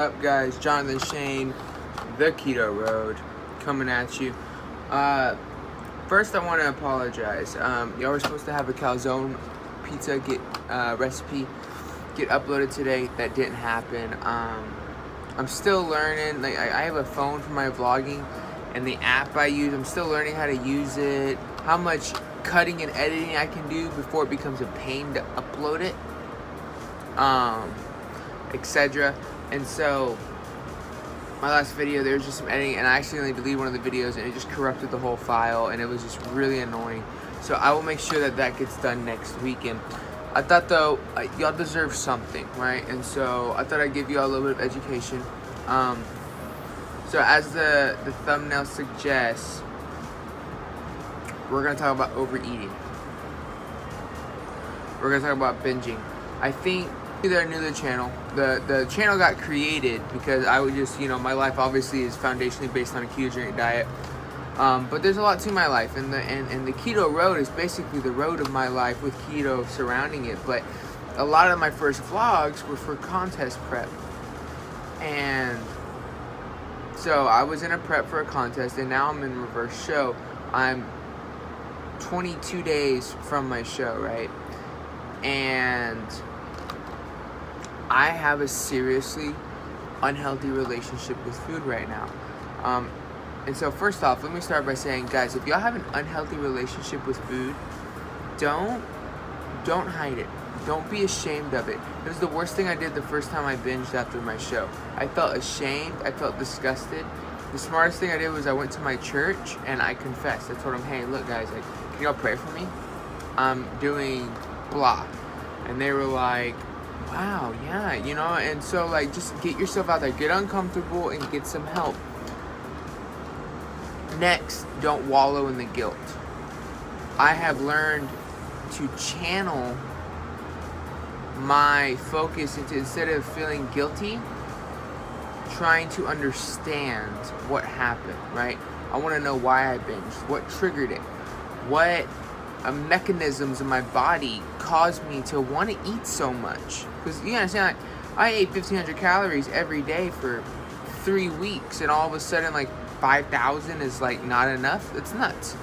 up, guys? Jonathan Shane, the Keto Road, coming at you. First, I want to apologize. Y'all were supposed to have a calzone pizza recipe get uploaded today. That didn't happen. I'm still learning. Like I have a phone for my vlogging, and the app I use, I'm still learning how to use it. How much cutting and editing I can do before it becomes a pain to upload it, etc. And so my last video, there was just some editing, and I accidentally deleted one of the videos, and it just corrupted the whole file, and it was just really annoying. So I will make sure that that gets done next week. And I thought, though, y'all deserve something, right? And so I thought I'd give y'all a little bit of education. So as the thumbnail suggests, we're going to talk about overeating. We're going to talk about binging. I think they're new to the channel. The channel got created because I would just, my life obviously is foundationally based on a ketogenic diet. But there's a lot to my life, and the keto road is basically the road of my life with keto surrounding it. But a lot of my first vlogs were for contest prep. And so I was in a prep for a contest, and now I'm in reverse show. I'm 22 days from my show, right? And I have a seriously unhealthy relationship with food right now. And so first off, let me start by saying, guys, if y'all have an unhealthy relationship with food, don't hide it. Don't be ashamed of it. It was the worst thing I did the first time I binged after my show. I felt ashamed. I felt disgusted. The smartest thing I did was I went to my church and I confessed. I told them, hey, look, guys, can y'all pray for me? I'm doing blah. And they were like, wow, yeah, and so, just get yourself out there. Get uncomfortable and get some help. Next, don't wallow in the guilt. I have learned to channel my focus into, instead of feeling guilty, trying to understand what happened, right? I want to know why I binged, what triggered it, what mechanisms in my body caused me to want to eat so much. Because you understand, I ate 1,500 calories every day for 3 weeks, and all of a sudden, 5,000 is not enough. It's nuts.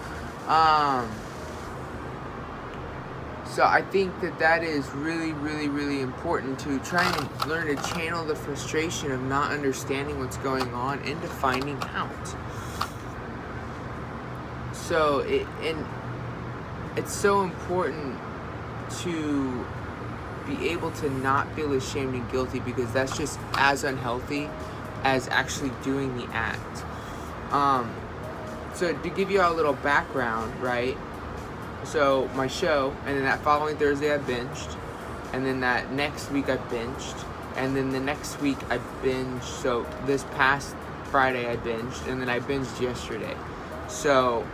So I think that is really, really, really important, to try and learn to channel the frustration of not understanding what's going on into finding out. So it's so important to be able to not feel ashamed and guilty, because that's just as unhealthy as actually doing the act. So to give you all a little background, right? So my show, and then that following Thursday I binged, and then that next week I binged, and then the next week I binged. So this past Friday I binged, and then I binged yesterday. So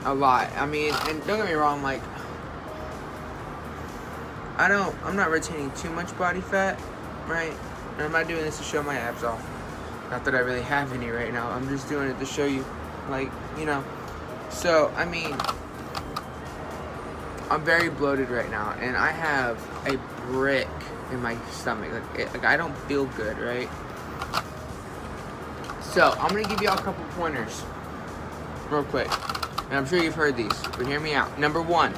a lot. I mean, and don't get me wrong, I'm not retaining too much body fat, right? And I'm not doing this to show my abs off. Not that I really have any right now. I'm just doing it to show you, So, I mean, I'm very bloated right now, and I have a brick in my stomach. I don't feel good, right? So, I'm going to give y'all a couple pointers real quick. And I'm sure you've heard these, but hear me out. Number one.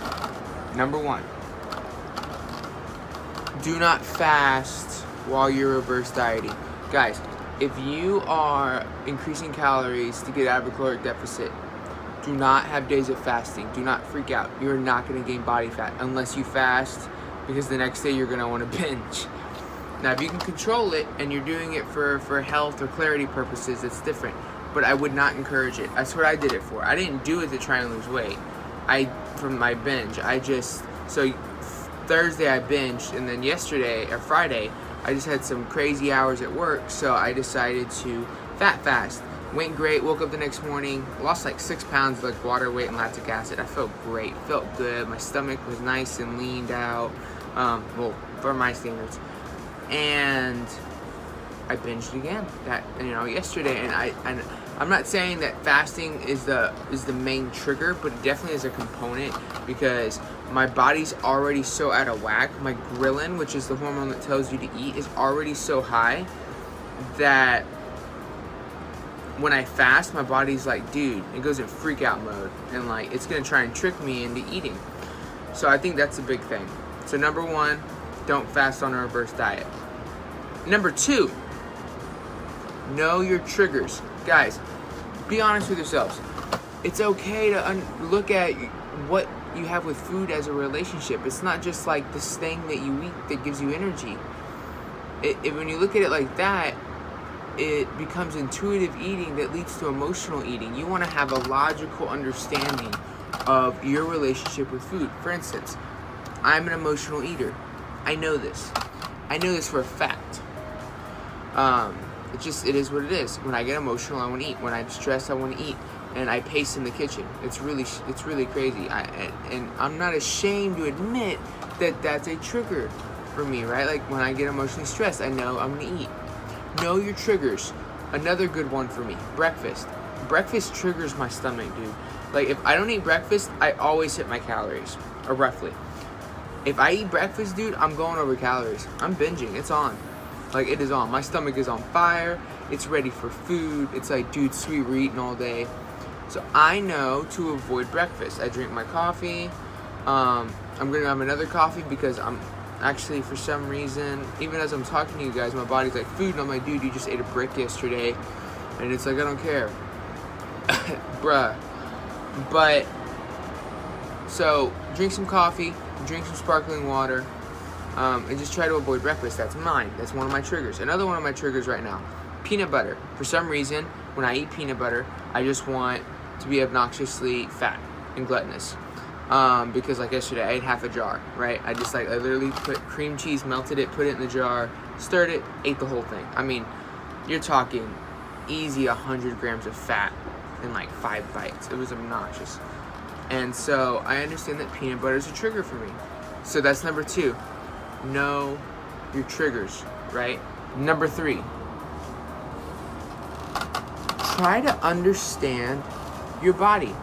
Do not fast while you're reverse dieting. Guys, if you are increasing calories to get out of a caloric deficit, do not have days of fasting. Do not freak out. You're not going to gain body fat unless you fast, because the next day you're going to want to binge. Now, if you can control it and you're doing it for health or clarity purposes, it's different. But I would not encourage it. That's what I did it for. I didn't do it to try and lose weight. From my binge, so Thursday I binged, and then yesterday or Friday I just had some crazy hours at work, so I decided to fat fast. Went great, woke up the next morning, lost 6 pounds of water weight and lactic acid. I felt great, felt good. My stomach was nice and leaned out, well, for my standards. And I binged again yesterday, and I'm not saying that fasting is the main trigger, but it definitely is a component, because my body's already so out of whack. My ghrelin, which is the hormone that tells you to eat, is already so high that when I fast, my body's like, dude, it goes in freak out mode, and like it's gonna try and trick me into eating. So I think that's a big thing. So number one, don't fast on a reverse diet. Number two, know your triggers. Guys, be honest with yourselves. It's okay to look at what you have with food as a relationship. It's not just like this thing that you eat that gives you energy. When you look at it like that, it becomes intuitive eating that leads to emotional eating. You want to have a logical understanding of your relationship with food. For instance, I'm an emotional eater. I know this. I know this for a fact. It is what it is. When I get emotional, I want to eat. When I'm stressed, I want to eat. And I pace in the kitchen. It's really crazy. And I'm not ashamed to admit that that's a trigger for me, right? Like when I get emotionally stressed, I know I'm going to eat. Know your triggers. Another good one for me, breakfast. Breakfast triggers my stomach, dude. Like if I don't eat breakfast, I always hit my calories, or roughly. If I eat breakfast, dude, I'm going over calories. I'm binging. It's on. Like it is on. My stomach is on fire. It's ready for food. It's like, dude, sweet, we're eating all day. So I know to avoid breakfast. I drink my coffee. I'm gonna have another coffee because I'm actually, for some reason, even as I'm talking to you guys, my body's like, food, and I'm like, dude, you just ate a brick yesterday. And it's like, I don't care. Bruh. But, so, drink some coffee, drink some sparkling water, and just try to avoid breakfast. That's mine. That's one of my triggers. Another one of my triggers right now, peanut butter. For some reason, when I eat peanut butter, I just want to be obnoxiously fat and gluttonous. Because like yesterday, I ate half a jar, right? I literally put cream cheese, melted it, put it in the jar, stirred it, ate the whole thing. I mean, you're talking easy 100 grams of fat in like 5 bites. It was obnoxious. And so I understand that peanut butter is a trigger for me. So that's number two. Know your triggers, right? Number three. Try to understand your body.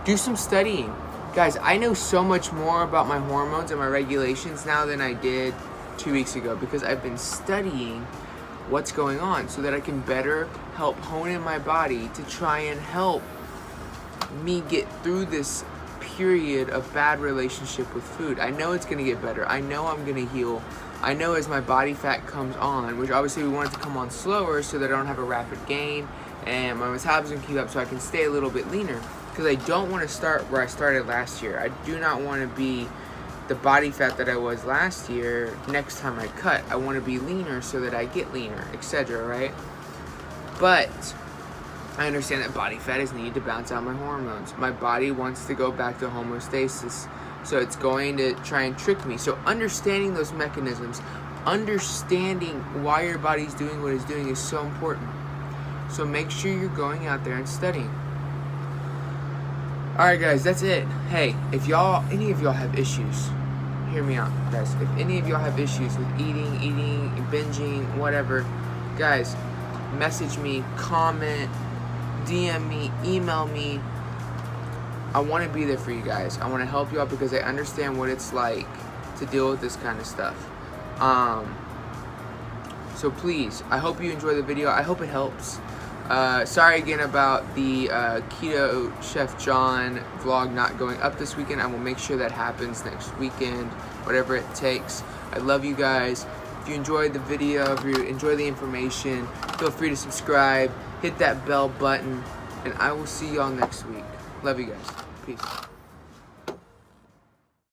Do some studying. Guys, I know so much more about my hormones and my regulations now than I did 2 weeks ago because I've been studying what's going on so that I can better help hone in my body to try and help me get through this period of bad relationship with food. I know it's going to get better. I know I'm going to heal. I know as my body fat comes on, which obviously we want it to come on slower so that I don't have a rapid gain and my metabolism keep up so I can stay a little bit leaner. Because I don't want to start where I started last year. I do not want to be the body fat that I was last year next time I cut. I want to be leaner so that I get leaner, etc., right? But I understand that body fat is needed to balance out my hormones. My body wants to go back to homeostasis, so it's going to try and trick me. So understanding those mechanisms, understanding why your body's doing what it's doing is so important. So make sure you're going out there and studying. Alright guys, that's it. Hey, if any of y'all have issues, hear me out, guys. If any of y'all have issues with eating, binging, whatever, guys, message me, comment, DM me, email me. I want to be there for you guys. I want to help you out because I understand what it's like to deal with this kind of stuff. So please, I hope you enjoy the video. I hope it helps. Sorry again about the Keto Chef John vlog not going up this weekend. I will make sure that happens next weekend, whatever it takes. I love you guys. If you enjoyed the video, if you enjoy the information, feel free to subscribe, hit that bell button, and I will see y'all next week. Love you guys. Peace.